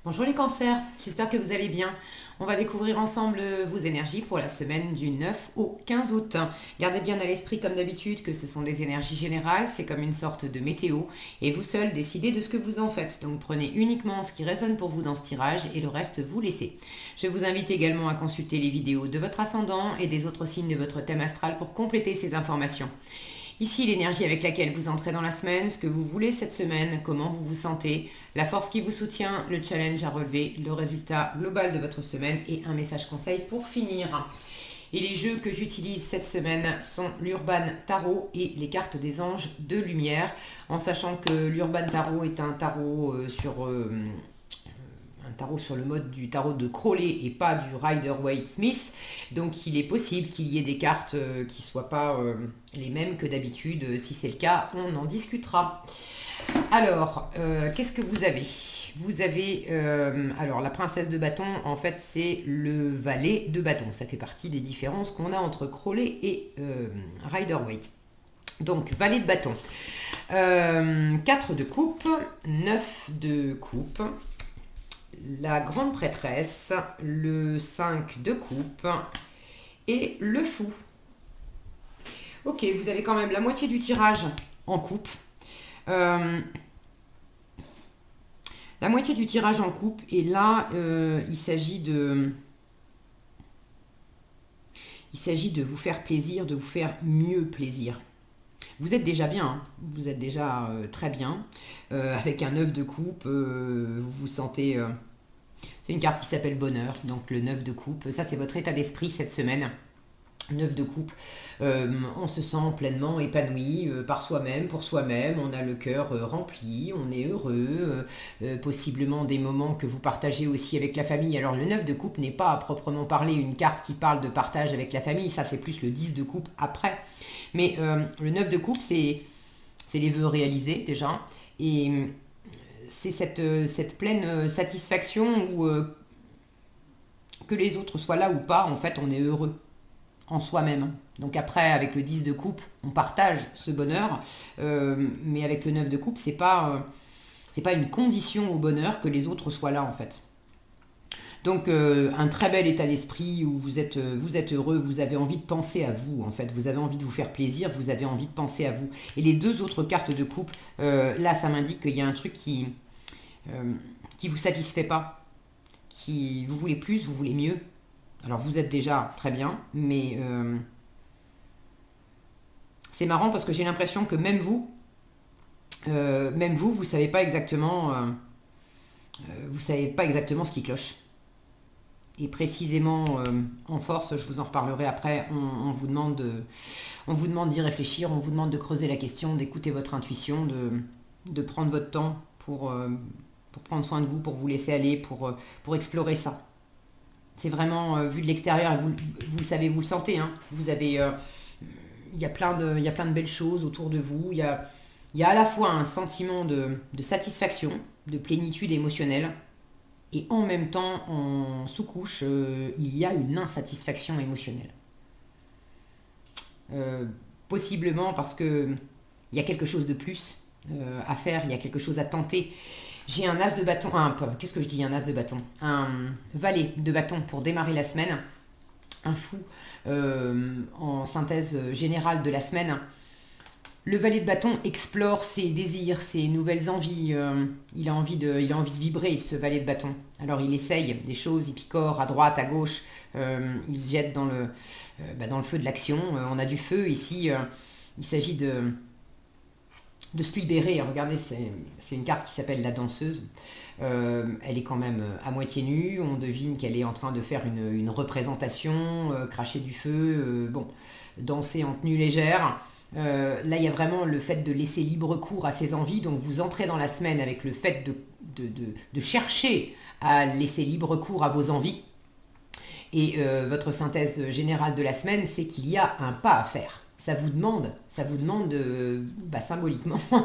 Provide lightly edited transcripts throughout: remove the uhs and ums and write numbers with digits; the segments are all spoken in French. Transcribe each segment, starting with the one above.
Bonjour les cancers, j'espère que vous allez bien. On va découvrir ensemble vos énergies pour la semaine du 9 au 15 août. Gardez bien à l'esprit comme d'habitude que ce sont des énergies générales, c'est comme une sorte de météo et vous seuls décidez de ce que vous en faites. Donc prenez uniquement ce qui résonne pour vous dans ce tirage et le reste vous laissez. Je vous invite également à consulter les vidéos de votre ascendant et des autres signes de votre thème astral pour compléter ces informations. Ici, l'énergie avec laquelle vous entrez dans la semaine, ce que vous voulez cette semaine, comment vous vous sentez, la force qui vous soutient, le challenge à relever, le résultat global de votre semaine et un message conseil pour finir. Et les jeux que j'utilise cette semaine sont l'Urban Tarot et les cartes des anges de lumière, en sachant que l'Urban Tarot est un tarot sur le mode du tarot de Crowley et pas du Rider-Waite-Smith. Donc il est possible qu'il y ait des cartes qui ne soient pas les mêmes que d'habitude. Si c'est le cas, on en discutera. Alors, qu'est-ce que vous avez? Vous avez, alors la princesse de bâton, en fait, c'est le valet de bâton. Ça fait partie des différences qu'on a entre Crowley et Rider-Waite. Donc, valet de bâton. 4 de coupe, 9 de coupe, la grande prêtresse, le 5 de coupe et le fou. Ok, vous avez quand même la moitié du tirage en coupe. La moitié du tirage en coupe, et là, il s'agit de vous faire plaisir, de vous faire mieux plaisir. Vous êtes déjà bien, hein, vous êtes déjà très bien. Avec un 9 de coupe, vous vous sentez... c'est une carte qui s'appelle bonheur, donc le 9 de coupe. Ça, c'est votre état d'esprit cette semaine. 9 de coupe, on se sent pleinement épanoui par soi-même, pour soi-même, on a le cœur rempli, on est heureux, possiblement des moments que vous partagez aussi avec la famille. Alors le 9 de coupe n'est pas à proprement parler une carte qui parle de partage avec la famille, ça c'est plus le 10 de coupe après. Mais le 9 de coupe, c'est les vœux réalisés déjà, et c'est cette pleine satisfaction où que les autres soient là ou pas, en fait on est heureux en soi-même. Donc après, avec le 10 de coupe, on partage ce bonheur, mais avec le 9 de coupe, c'est pas une condition au bonheur que les autres soient là, en fait. Donc un très bel état d'esprit où vous êtes heureux, vous avez envie de penser à vous, en fait. Vous avez envie de vous faire plaisir, vous avez envie de penser à vous. Et les deux autres cartes de coupe, là, ça m'indique qu'il y a un truc qui vous satisfait pas, qui vous voulez plus, vous voulez mieux. Alors vous êtes déjà très bien, mais c'est marrant parce que j'ai l'impression que même vous, vous savez pas exactement, ce qui cloche. Et précisément en force, je vous en reparlerai après. On vous demande d'y réfléchir, on vous demande de creuser la question, d'écouter votre intuition, de prendre votre temps pour prendre soin de vous, pour vous laisser aller, pour explorer ça. C'est vraiment vu de l'extérieur, vous le savez, vous le sentez. Hein. Vous avez, il y a plein de belles choses autour de vous. Il y a à la fois un sentiment de satisfaction, de plénitude émotionnelle, et en même temps, en sous-couche, il y a une insatisfaction émotionnelle. Possiblement parce que il y a quelque chose de plus à faire, il y a quelque chose à tenter. J'ai un as de bâton, qu'est-ce que je dis, un as de bâton, un valet de bâton pour démarrer la semaine, un fou en synthèse générale de la semaine. Le valet de bâton explore ses désirs, ses nouvelles envies, il a envie de vibrer, ce valet de bâton. Alors il essaye des choses, il picore à droite, à gauche, il se jette dans le feu de l'action. On a du feu ici, il s'agit de se libérer. Regardez, c'est une carte qui s'appelle la danseuse. Elle est quand même à moitié nue. On devine qu'elle est en train de faire une représentation, cracher du feu, danser en tenue légère. Là, il y a vraiment le fait de laisser libre cours à ses envies. Donc, vous entrez dans la semaine avec le fait de chercher à laisser libre cours à vos envies. Et votre synthèse générale de la semaine, c'est qu'il y a un pas à faire. Ça vous demande symboliquement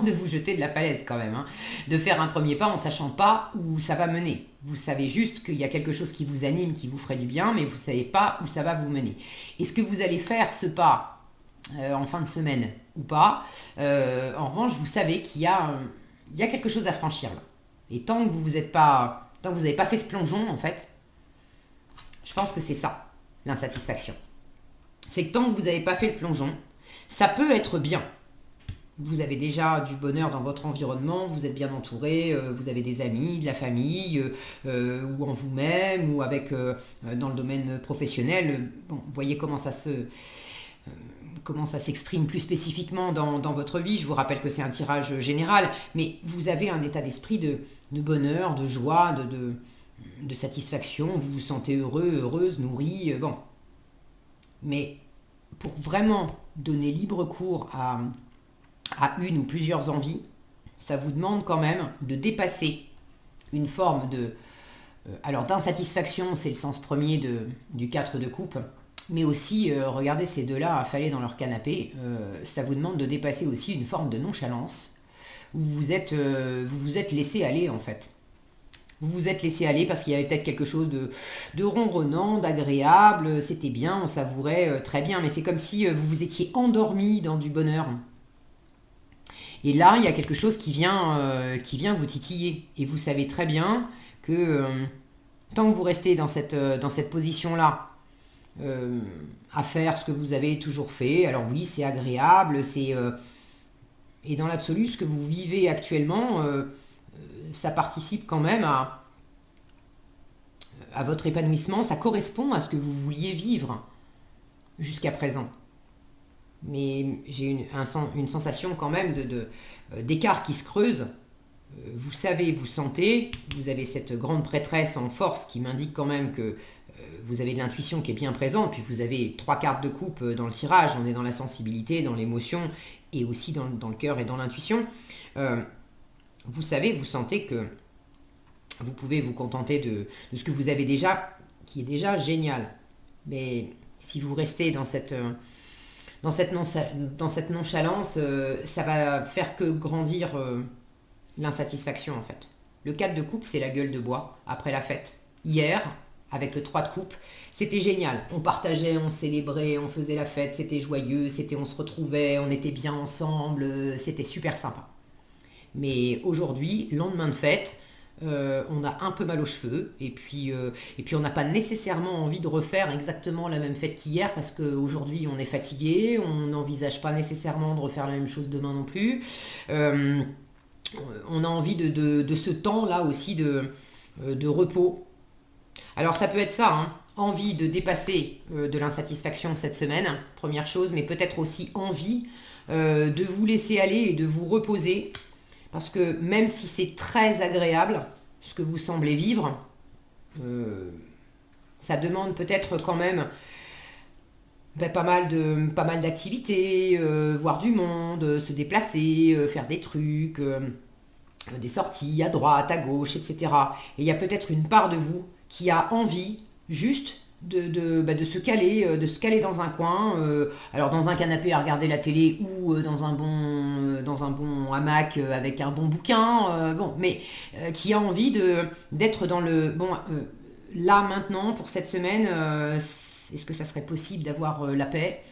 de vous jeter de la falaise quand même, hein, de faire un premier pas en sachant pas où ça va mener. Vous savez juste qu'il y a quelque chose qui vous anime, qui vous ferait du bien, mais vous ne savez pas où ça va vous mener. Est-ce que vous allez faire ce pas en fin de semaine ou pas? En revanche, vous savez qu'il y a quelque chose à franchir là. Et tant que vous vous êtes pas Tant que vous n'avez pas fait ce plongeon, en fait, je pense que c'est ça, l'insatisfaction. C'est que tant que vous n'avez pas fait le plongeon, ça peut être bien. Vous avez déjà du bonheur dans votre environnement, vous êtes bien entouré, vous avez des amis, de la famille, ou en vous-même, ou avec dans le domaine professionnel. Bon, vous voyez comment ça s'exprime plus spécifiquement dans votre vie. Je vous rappelle que c'est un tirage général, mais vous avez un état d'esprit de bonheur, de joie, de satisfaction. Vous vous sentez heureux, heureuse, nourri. Bon. Mais pour vraiment donner libre cours à une ou plusieurs envies, ça vous demande quand même de dépasser une forme alors d'insatisfaction, c'est le sens premier du 4 de coupe, mais aussi, regardez ces deux-là affalés dans leur canapé, ça vous demande de dépasser aussi une forme de nonchalance, où vous vous êtes laissé aller en fait. Vous vous êtes laissé aller parce qu'il y avait peut-être quelque chose de ronronnant, d'agréable, c'était bien, on savourait très bien, mais c'est comme si vous vous étiez endormi dans du bonheur. Et là, il y a quelque chose qui vient vous titiller. Et vous savez très bien que tant que vous restez dans cette position-là, à faire ce que vous avez toujours fait, alors oui, c'est agréable, et dans l'absolu, ce que vous vivez actuellement, ça participe quand même à votre épanouissement, ça correspond à ce que vous vouliez vivre jusqu'à présent. Mais j'ai une sensation quand même d'écart qui se creuse. Vous savez, vous sentez, vous avez cette grande prêtresse en force qui m'indique quand même que vous avez de l'intuition qui est bien présente, puis vous avez 3 cartes de coupe dans le tirage, on est dans la sensibilité, dans l'émotion, et aussi dans le cœur et dans l'intuition. Vous savez, vous sentez que vous pouvez vous contenter de ce que vous avez déjà, qui est déjà génial. Mais si vous restez dans cette nonchalance, ça va faire que grandir l'insatisfaction en fait. Le 4 de coupe, c'est la gueule de bois après la fête. Hier, avec le 3 de coupe, c'était génial. On partageait, on célébrait, on faisait la fête, c'était joyeux, on se retrouvait, on était bien ensemble, c'était super sympa. Mais aujourd'hui, lendemain de fête, on a un peu mal aux cheveux et puis on n'a pas nécessairement envie de refaire exactement la même fête qu'hier parce qu'aujourd'hui on est fatigué, on n'envisage pas nécessairement de refaire la même chose demain non plus. On a envie de ce temps-là aussi de repos. Alors ça peut être ça, hein, envie de dépasser de l'insatisfaction cette semaine, première chose, mais peut-être aussi envie de vous laisser aller et de vous reposer. Parce que même si c'est très agréable, ce que vous semblez vivre, ça demande peut-être quand même pas mal d'activités, voir du monde, se déplacer, faire des trucs, des sorties à droite, à gauche, etc. Et il y a peut-être une part de vous qui a envie juste de se caler dans un coin, alors dans un canapé à regarder la télé ou dans un bon hamac avec un bon bouquin, mais qui a envie d'être dans le bon là maintenant pour cette semaine. Est-ce que ça serait possible d'avoir la paix?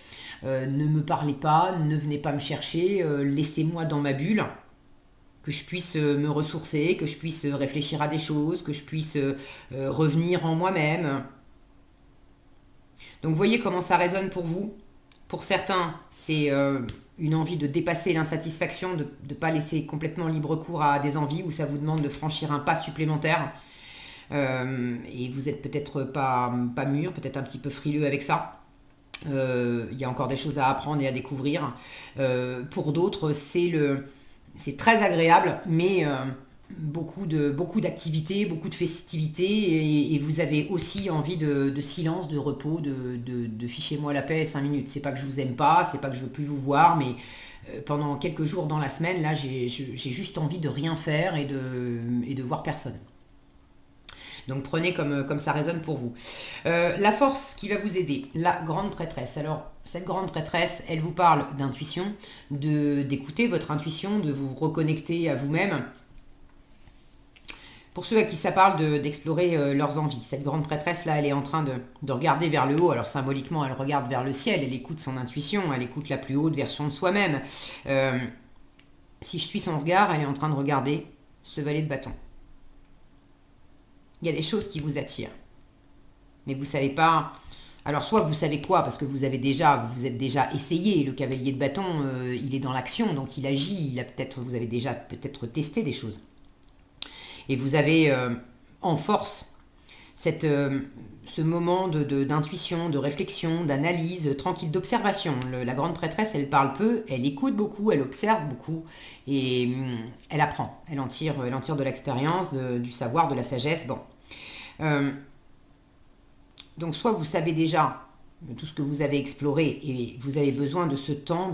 Ne me parlez pas, ne venez pas me chercher, laissez-moi dans ma bulle, que je puisse me ressourcer, que je puisse réfléchir à des choses, que je puisse revenir en moi-même. Donc voyez comment ça résonne pour vous. Pour certains, c'est une envie de dépasser l'insatisfaction, de ne pas laisser complètement libre cours à des envies où ça vous demande de franchir un pas supplémentaire. Et vous n'êtes peut-être pas mûr, peut-être un petit peu frileux avec ça. Il y a encore des choses à apprendre et à découvrir. Pour d'autres, c'est très agréable, mais beaucoup d'activités, beaucoup de festivités, et vous avez aussi envie de silence, de repos, de fichez-moi la paix 5 minutes. C'est pas que je vous aime pas, c'est pas que je veux plus vous voir, mais pendant quelques jours dans la semaine, là, j'ai juste envie de rien faire et de voir personne. Donc prenez comme ça résonne pour vous. La force qui va vous aider, la grande prêtresse. Alors, cette grande prêtresse, elle vous parle d'intuition, d'écouter votre intuition, de vous reconnecter à vous-même. Pour ceux à qui ça parle d'explorer leurs envies, cette grande prêtresse-là, elle est en train de regarder vers le haut. Alors symboliquement, elle regarde vers le ciel, elle écoute son intuition, elle écoute la plus haute version de soi-même. Si je suis son regard, elle est en train de regarder ce valet de bâton. Il y a des choses qui vous attirent. Mais vous ne savez pas... Alors soit vous savez quoi, parce que vous êtes déjà essayé, le cavalier de bâton, il est dans l'action, donc il agit, vous avez déjà peut-être testé des choses. Et vous avez en force ce moment d'intuition, de réflexion, d'analyse, tranquille, d'observation. La grande prêtresse, elle parle peu, elle écoute beaucoup, elle observe beaucoup, et elle apprend. Elle en tire de l'expérience, du savoir, de la sagesse. Bon. Donc soit vous savez déjà tout ce que vous avez exploré et vous avez besoin de ce temps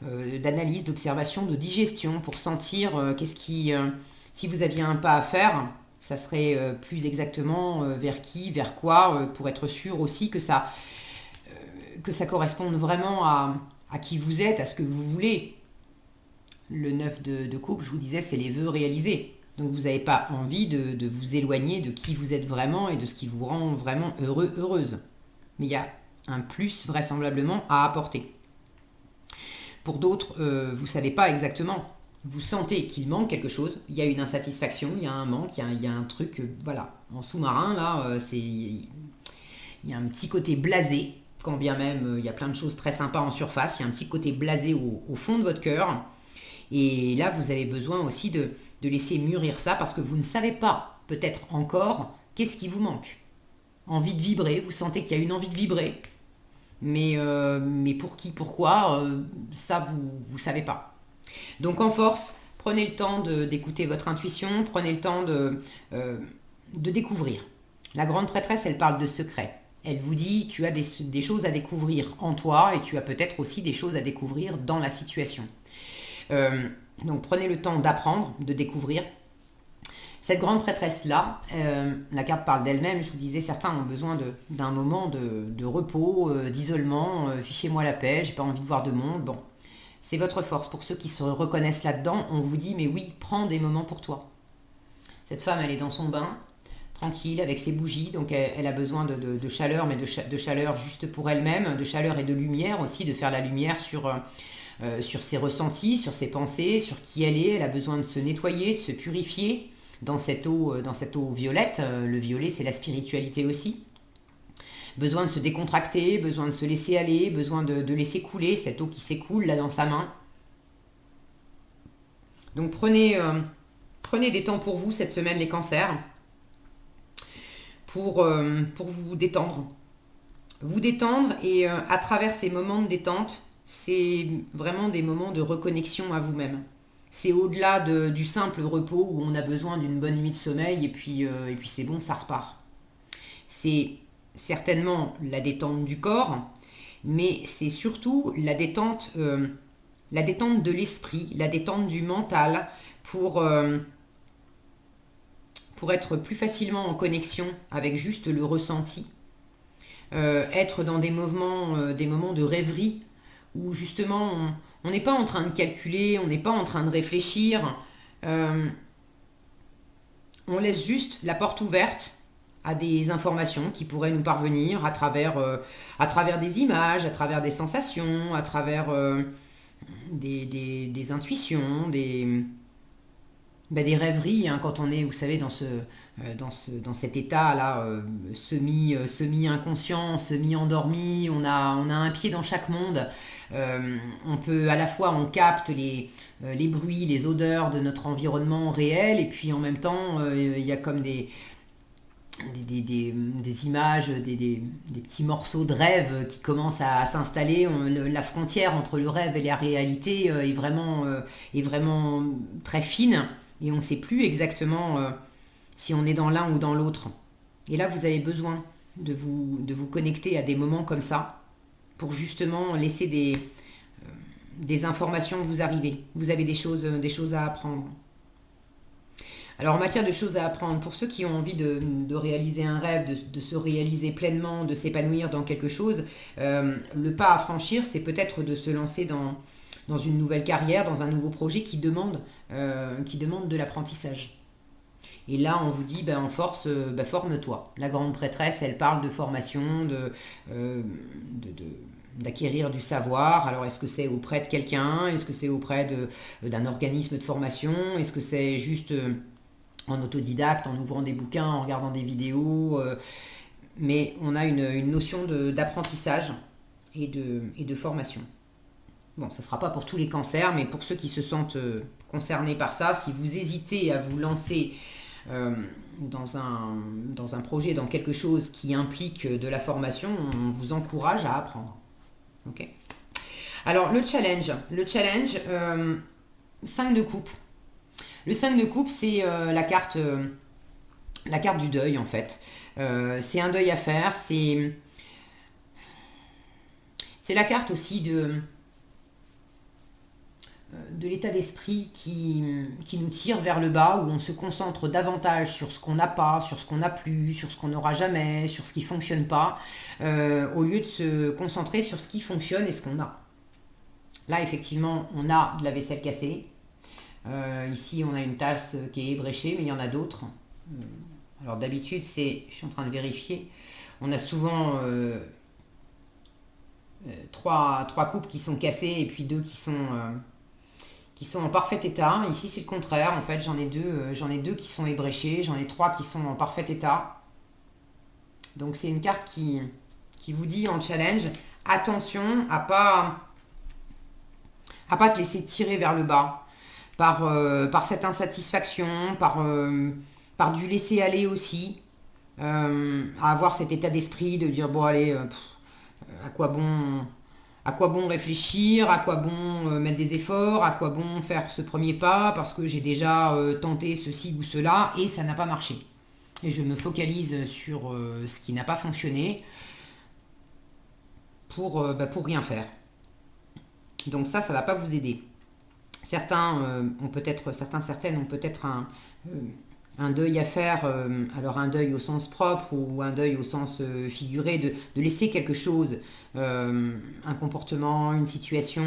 d'analyse, d'observation, de digestion pour sentir si vous aviez un pas à faire, ça serait plus exactement vers qui, vers quoi, pour être sûr aussi que ça corresponde vraiment à qui vous êtes, à ce que vous voulez. Le 9 de coupe, je vous disais, c'est les vœux réalisés. Donc vous n'avez pas envie de vous éloigner de qui vous êtes vraiment et de ce qui vous rend vraiment heureux, heureuse. Mais il y a un plus vraisemblablement à apporter. Pour d'autres, vous ne savez pas exactement. Vous sentez qu'il manque quelque chose, il y a une insatisfaction, il y a un manque, il y a un truc, voilà. En sous-marin, là, il y a un petit côté blasé, quand bien même il y a plein de choses très sympas en surface, il y a un petit côté blasé au fond de votre cœur. Et là, vous avez besoin aussi de laisser mûrir ça parce que vous ne savez pas, peut-être encore, qu'est-ce qui vous manque. Envie de vibrer, vous sentez qu'il y a une envie de vibrer, mais pour qui, pourquoi, ça, vous ne savez pas. Donc en force, prenez le temps d'écouter votre intuition, prenez le temps de découvrir. La grande prêtresse, elle parle de secrets. Elle vous dit, tu as des choses à découvrir en toi et tu as peut-être aussi des choses à découvrir dans la situation. Donc prenez le temps d'apprendre, de découvrir. Cette grande prêtresse-là, la carte parle d'elle-même, je vous disais, certains ont besoin d'un moment de repos, d'isolement, fichez-moi la paix, j'ai pas envie de voir de monde. Bon, c'est votre force. Pour ceux qui se reconnaissent là-dedans, on vous dit, mais oui, prends des moments pour toi. Cette femme, elle est dans son bain, tranquille, avec ses bougies, donc elle a besoin de chaleur, mais de chaleur juste pour elle-même, de chaleur et de lumière aussi, de faire la lumière sur ses ressentis, sur ses pensées, sur qui elle est. Elle a besoin de se nettoyer, de se purifier dans cette eau violette. Le violet, c'est la spiritualité aussi. Besoin de se décontracter, besoin de se laisser aller, besoin de laisser couler cette eau qui s'écoule là dans sa main. Donc prenez des temps pour vous cette semaine, les cancers, pour vous détendre. Vous détendre et à travers ces moments de détente, c'est vraiment des moments de reconnexion à vous-même. C'est au-delà du simple repos où on a besoin d'une bonne nuit de sommeil et puis c'est bon, ça repart. C'est certainement la détente du corps, mais c'est surtout la détente de l'esprit, la détente du mental pour être plus facilement en connexion avec juste le ressenti. Être dans des moments de rêverie où justement on n'est pas en train de calculer, on n'est pas en train de réfléchir, on laisse juste la porte ouverte à des informations qui pourraient nous parvenir à travers des images, à travers des sensations, à travers des intuitions, des rêveries, hein, quand on est, vous savez, dans cet état-là, semi-inconscient, semi-endormi, on a un pied dans chaque monde. On peut, à la fois, on capte les bruits, les odeurs de notre environnement réel, et puis en même temps, il y a comme des images, des petits morceaux de rêve qui commencent à s'installer. La frontière entre le rêve et la réalité est vraiment très fine, et on ne sait plus exactement si on est dans l'un ou dans l'autre. Et là, vous avez besoin de vous connecter à des moments comme ça pour justement laisser des informations vous arriver. Vous avez des choses à apprendre. Alors en matière de choses à apprendre, pour ceux qui ont envie de réaliser un rêve, de se réaliser pleinement, de s'épanouir dans quelque chose, le pas à franchir, c'est peut-être de se lancer dans une nouvelle carrière, dans un nouveau projet qui demande de l'apprentissage. Et là, on vous dit, en force, forme-toi. La grande prêtresse, elle parle de formation, d'acquérir du savoir. Alors, est-ce que c'est auprès de quelqu'un? Est-ce que c'est auprès d'un organisme de formation? Est-ce que c'est juste en autodidacte, en ouvrant des bouquins, en regardant des vidéos, mais on a une notion d'apprentissage et de formation. Bon, ça ne sera pas pour tous les cancers, mais pour ceux qui se sentent concernés par ça, si vous hésitez à vous lancer dans un projet, dans quelque chose qui implique de la formation, on vous encourage à apprendre. Ok. Alors, le challenge, 5 de coupe. Le 5 de coupe, c'est la carte du deuil, en fait. C'est un deuil à faire, c'est la carte aussi de l'état d'esprit qui nous tire vers le bas, où on se concentre davantage sur ce qu'on n'a pas, sur ce qu'on n'a plus, sur ce qu'on n'aura jamais, sur ce qui ne fonctionne pas, au lieu de se concentrer sur ce qui fonctionne et ce qu'on a. Là, effectivement, on a de la vaisselle cassée. Ici, on a une tasse qui est ébréchée, mais il y en a d'autres. Alors d'habitude, je suis en train de vérifier, on a souvent trois coupes qui sont cassées et puis 2 qui sont en parfait état. Ici, c'est le contraire. En fait, j'en ai deux qui sont ébréchées. J'en ai 3 qui sont en parfait état. Donc, c'est une carte qui vous dit en challenge, attention à pas te laisser tirer vers le bas par cette insatisfaction, par du laisser aller aussi, à avoir cet état d'esprit de dire bon allez, à quoi bon réfléchir, à quoi bon mettre des efforts, à quoi bon faire ce premier pas, parce que j'ai déjà tenté ceci ou cela et ça n'a pas marché. Et je me focalise sur ce qui n'a pas fonctionné pour rien faire. Donc ça va pas vous aider. Certaines ont peut-être un deuil à faire, alors un deuil au sens propre ou un deuil au sens figuré, de laisser quelque chose, un comportement, une situation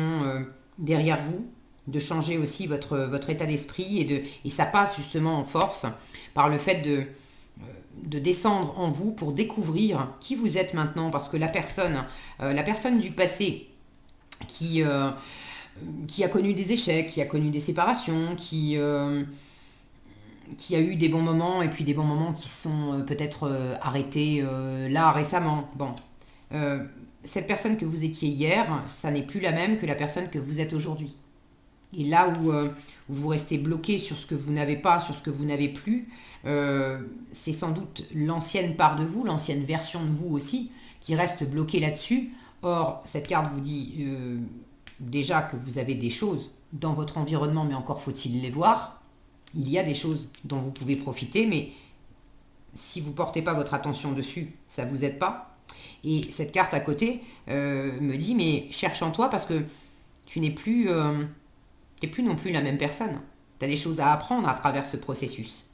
derrière vous, de changer aussi votre état d'esprit et ça passe justement en force par le fait de descendre en vous pour découvrir qui vous êtes maintenant, parce que la personne du passé qui a connu des échecs, qui a connu des séparations, qui a eu des bons moments et puis des bons moments qui sont peut-être arrêtés là récemment. Bon, cette personne que vous étiez hier, ça n'est plus la même que la personne que vous êtes aujourd'hui. Et là où vous restez bloqué sur ce que vous n'avez pas, sur ce que vous n'avez plus, c'est sans doute l'ancienne part de vous, l'ancienne version de vous aussi, qui reste bloquée là-dessus. Or, cette carte vous dit déjà que vous avez des choses dans votre environnement, mais encore faut-il les voir. Il y a des choses dont vous pouvez profiter, mais si vous ne portez pas votre attention dessus, ça ne vous aide pas. Et cette carte à côté me dit, mais cherche en toi parce que tu n'es plus non plus la même personne. Tu as des choses à apprendre à travers ce processus.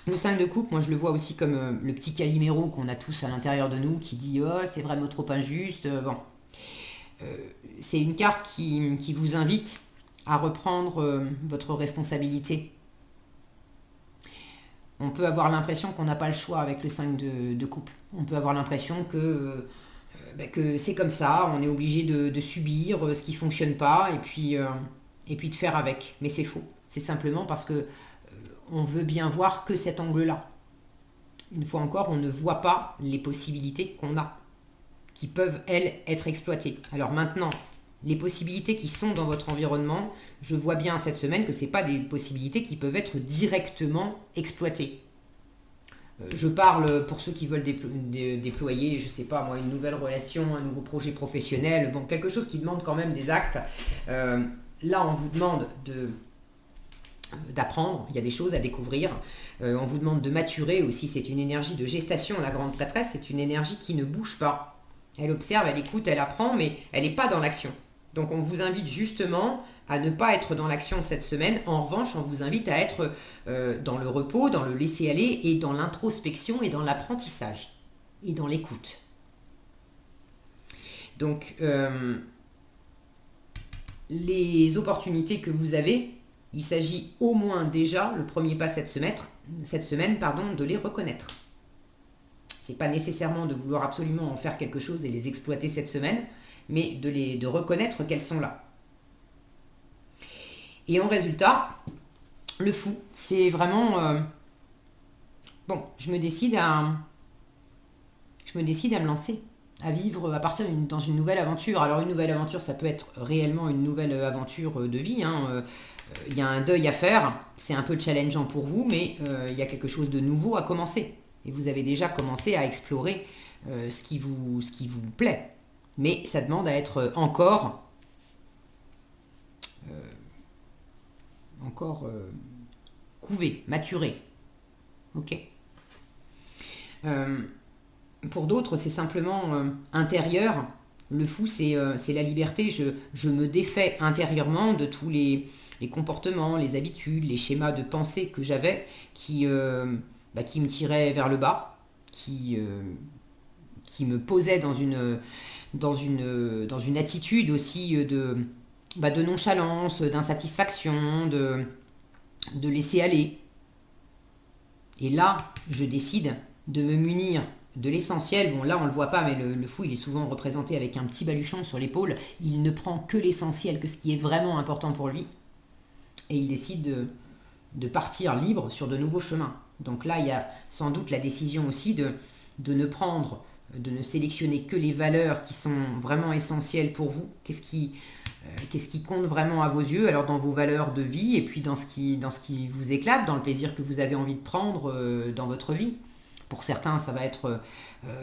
Le 5 de coupe, moi je le vois aussi comme le petit Calimero qu'on a tous à l'intérieur de nous qui dit « Oh, c'est vraiment trop injuste. » Bon. C'est une carte qui vous invite à reprendre votre responsabilité. On peut avoir l'impression qu'on n'a pas le choix avec le 5 de coupe. On peut avoir l'impression que c'est comme ça, on est obligé de subir ce qui ne fonctionne pas et puis de faire avec. Mais c'est faux. C'est simplement parce que on veut bien voir que cet angle-là. Une fois encore, on ne voit pas les possibilités qu'on a, qui peuvent, elles, être exploitées. Alors maintenant, les possibilités qui sont dans votre environnement, je vois bien cette semaine que ce n'est pas des possibilités qui peuvent être directement exploitées. Je parle pour ceux qui veulent déployer, je ne sais pas moi, une nouvelle relation, un nouveau projet professionnel, bon, quelque chose qui demande quand même des actes. Là, on vous demande d'apprendre, il y a des choses à découvrir. On vous demande de maturer aussi, c'est une énergie de gestation, la grande prêtresse, c'est une énergie qui ne bouge pas. Elle observe, elle écoute, elle apprend, mais elle n'est pas dans l'action. Donc on vous invite justement à ne pas être dans l'action cette semaine. En revanche, on vous invite à être dans le repos, dans le laisser-aller et dans l'introspection et dans l'apprentissage et dans l'écoute. Donc, les opportunités que vous avez, il s'agit au moins déjà, le premier pas cette semaine, de les reconnaître. Ce n'est pas nécessairement de vouloir absolument en faire quelque chose et les exploiter cette semaine, mais de reconnaître qu'elles sont là. Et en résultat, le fou, c'est vraiment... bon, je me décide à me lancer, à vivre, à partir dans une nouvelle aventure. Alors une nouvelle aventure, ça peut être réellement une nouvelle aventure de vie, hein. Il y a un deuil à faire, c'est un peu challengeant pour vous, mais il y a quelque chose de nouveau à commencer. Et vous avez déjà commencé à explorer ce qui vous plaît. Mais ça demande à être encore couvé, maturé. Ok. Pour d'autres, c'est simplement intérieur. Le fou, c'est la liberté. Je me défais intérieurement de tous les comportements, les habitudes, les schémas de pensée que j'avais qui me tiraient vers le bas, qui me posaient dans une attitude aussi de nonchalance, d'insatisfaction, de laisser aller. Et là, je décide de me munir de l'essentiel. Bon, là, on ne le voit pas, mais le fou, il est souvent représenté avec un petit baluchon sur l'épaule. Il ne prend que l'essentiel, que ce qui est vraiment important pour lui. Et il décide de partir libre sur de nouveaux chemins. Donc là, il y a sans doute la décision aussi de ne sélectionner que les valeurs qui sont vraiment essentielles pour vous. Qu'est-ce qui compte vraiment à vos yeux, alors dans vos valeurs de vie et puis dans ce qui vous éclate, dans le plaisir que vous avez envie de prendre dans votre vie. Pour certains, ça va être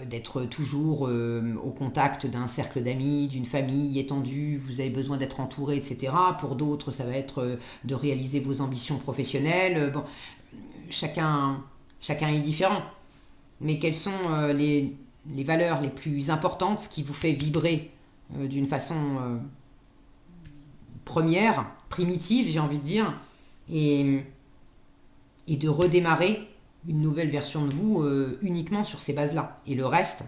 d'être toujours au contact d'un cercle d'amis, d'une famille étendue, vous avez besoin d'être entouré, etc. Pour d'autres, ça va être de réaliser vos ambitions professionnelles. Bon, chacun est différent. Mais quelles sont les valeurs les plus importantes, ce qui vous fait vibrer d'une façon première, primitive, j'ai envie de dire, et de redémarrer une nouvelle version de vous uniquement sur ces bases-là. Et le reste,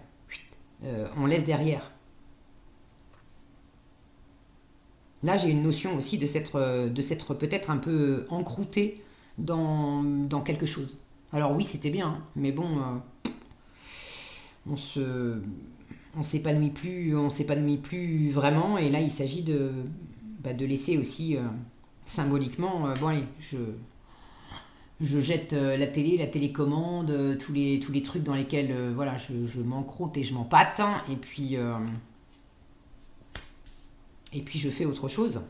on laisse derrière. Là, j'ai une notion aussi de s'être peut-être un peu encrouté dans quelque chose. Alors oui, c'était bien, hein, mais bon, on s'épanouit plus vraiment. Et là, il s'agit de laisser aussi symboliquement, bon allez, je jette la télé, la télécommande, tous les trucs dans lesquels voilà, je m'encroute et je m'empâte, hein, et puis je fais autre chose.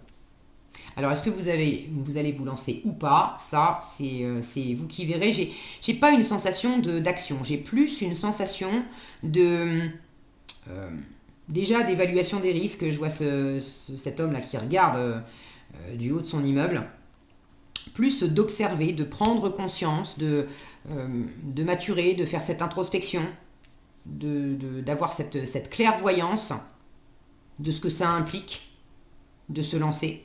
Alors est-ce que vous allez vous lancer ou pas? Ça, c'est vous qui verrez. J'ai pas une sensation d'action, j'ai plus une sensation de déjà d'évaluation des risques. Je vois cet homme là qui regarde du haut de son immeuble, plus d'observer, de prendre conscience, de maturer, de faire cette introspection, d'avoir cette clairvoyance de ce que ça implique de se lancer.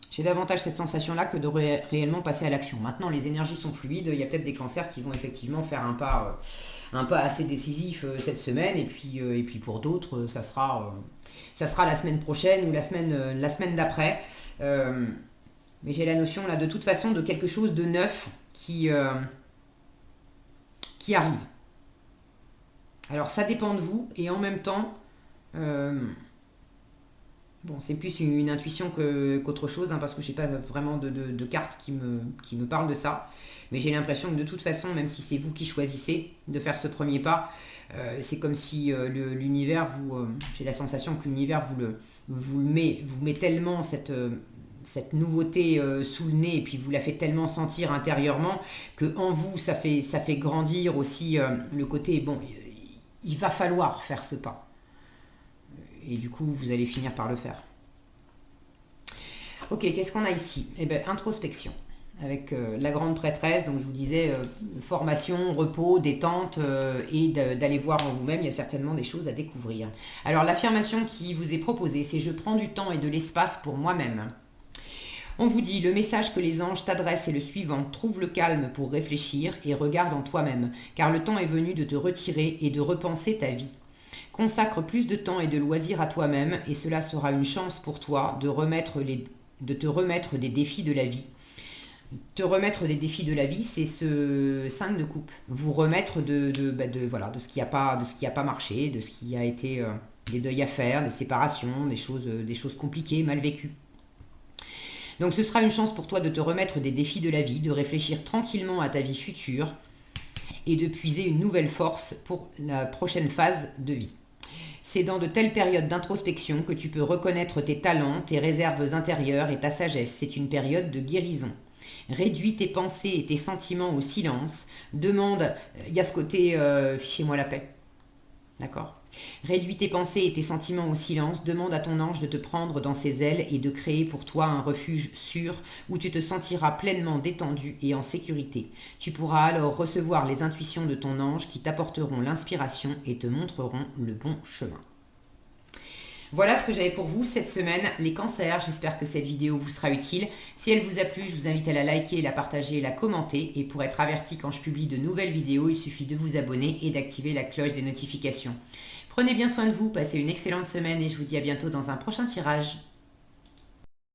J'ai davantage cette sensation-là que de réellement passer à l'action. Maintenant, les énergies sont fluides, il y a peut-être des cancers qui vont effectivement faire un pas assez décisif cette semaine, et puis pour d'autres, ça sera la semaine prochaine ou la semaine d'après. Mais j'ai la notion là de toute façon de quelque chose de neuf qui arrive. Alors ça dépend de vous, et en même temps, bon, c'est plus une intuition qu'autre chose, hein, parce que je n'ai pas vraiment de carte qui me parle de ça. Mais j'ai l'impression que de toute façon, même si c'est vous qui choisissez de faire ce premier pas, c'est comme si l'univers j'ai la sensation que l'univers vous met tellement cette nouveauté sous le nez, et puis vous la fait tellement sentir intérieurement que en vous ça fait grandir aussi le côté bon, il va falloir faire ce pas. Et du coup, vous allez finir par le faire. Ok, qu'est-ce qu'on a ici? Eh bien, introspection. Avec la grande prêtresse, donc je vous disais, formation, repos, détente, et d'aller voir en vous-même, il y a certainement des choses à découvrir. Alors, l'affirmation qui vous est proposée, c'est « Je prends du temps et de l'espace pour moi-même ». On vous dit, le message que les anges t'adressent est le suivant: trouve le calme pour réfléchir et regarde en toi-même, car le temps est venu de te retirer et de repenser ta vie. Consacre plus de temps et de loisirs à toi-même, et cela sera une chance pour toi de te remettre des défis de la vie. Te remettre des défis de la vie, c'est ce 5 de coupe. Vous remettre de ce qui n'a pas marché, de ce qui a été des deuils à faire, des séparations, des choses compliquées, mal vécues. Donc ce sera une chance pour toi de te remettre des défis de la vie, de réfléchir tranquillement à ta vie future et de puiser une nouvelle force pour la prochaine phase de vie. C'est dans de telles périodes d'introspection que tu peux reconnaître tes talents, tes réserves intérieures et ta sagesse. C'est une période de guérison. Réduis tes pensées et tes sentiments au silence. Demande, il y a ce côté fichez-moi la paix. D'accord ? Réduis tes pensées et tes sentiments au silence. Demande à ton ange de te prendre dans ses ailes et de créer pour toi un refuge sûr où tu te sentiras pleinement détendu et en sécurité. Tu pourras alors recevoir les intuitions de ton ange qui t'apporteront l'inspiration et te montreront le bon chemin. Voilà ce que j'avais pour vous cette semaine, les cancers. J'espère que cette vidéo vous sera utile. Si elle vous a plu, je vous invite à la liker, la partager et la commenter. Et pour être averti quand je publie de nouvelles vidéos, il suffit de vous abonner et d'activer la cloche des notifications. Prenez bien soin de vous, passez une excellente semaine et je vous dis à bientôt dans un prochain tirage.